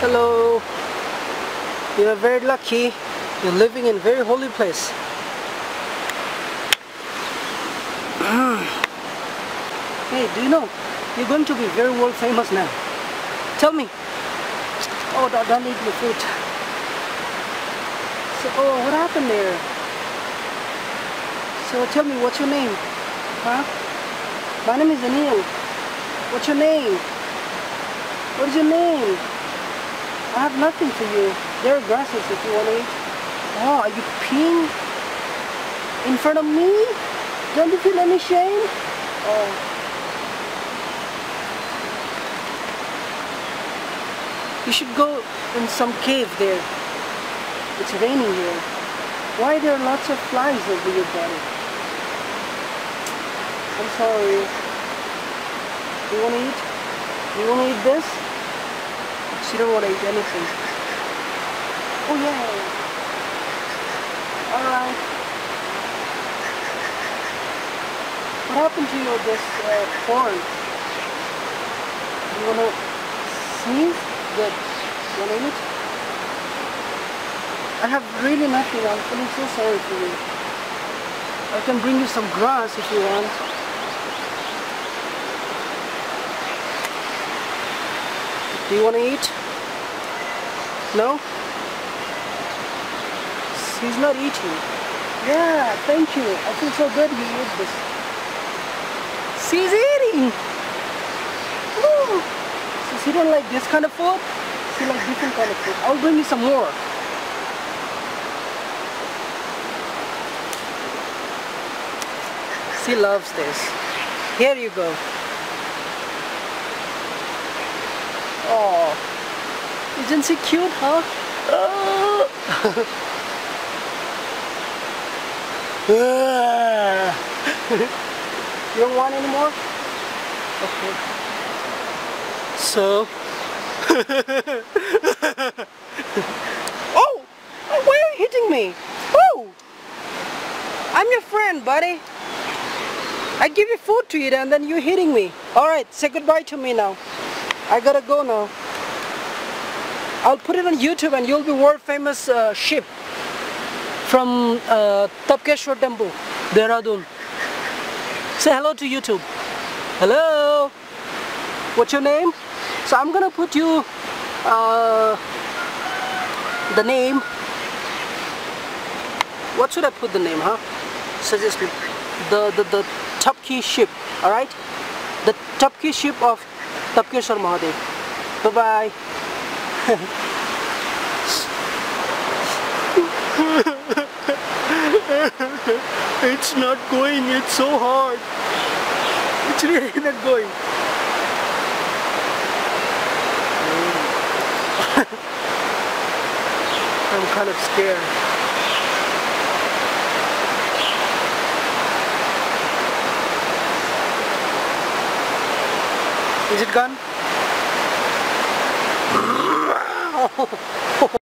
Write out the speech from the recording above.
Hello. You are very lucky. You're living in a very holy place. Hey, do you know you're going to be very world famous now? Tell me. Oh, don't eat your food. So, oh, what happened there? So tell me, what's your name? Huh? My name is Anil. What's your name? What is your name? I have nothing for you. There are grasses if you want to eat. Oh, are you peeing in front of me? Don't you feel any shame? Oh. You should go in some cave there. It's raining here. Why there are lots of flies over your body? I'm sorry. You want to eat? You want to eat this? You don't want to eat anything. Oh yeah. Alright. What happened to you this corn? You want to sneeze? Good. You want to eat? I have really nothing. I'm feeling so sorry for you. I can bring you some grass if you want. Do you want to eat? No? He's not eating. Yeah, thank you. I feel so good he ate this. He's eating! Woo. So he don't like this kind of food? He likes different kind of food. I'll bring you some more. He loves this. Here you go. Oh. Isn't she cute, huh? Oh. You don't want any more? Okay. So... Oh! Why are you hitting me? Oh! I'm your friend, buddy. I give you food to eat and then you're hitting me. Alright, say goodbye to me now. I gotta go now. I'll put it on YouTube and you'll be world famous ship from Tapkeshwar Temple, Dehradun. Say hello to YouTube. Hello. What's your name? So I'm gonna put you the name. What should I put the name, huh? Suggest me. The Tapki ship. All right. The Tapki ship of Tapkeshwar Mahadev. Bye bye. It's not going, it's so hard. It's really not going. I'm kind of scared. Is it gone?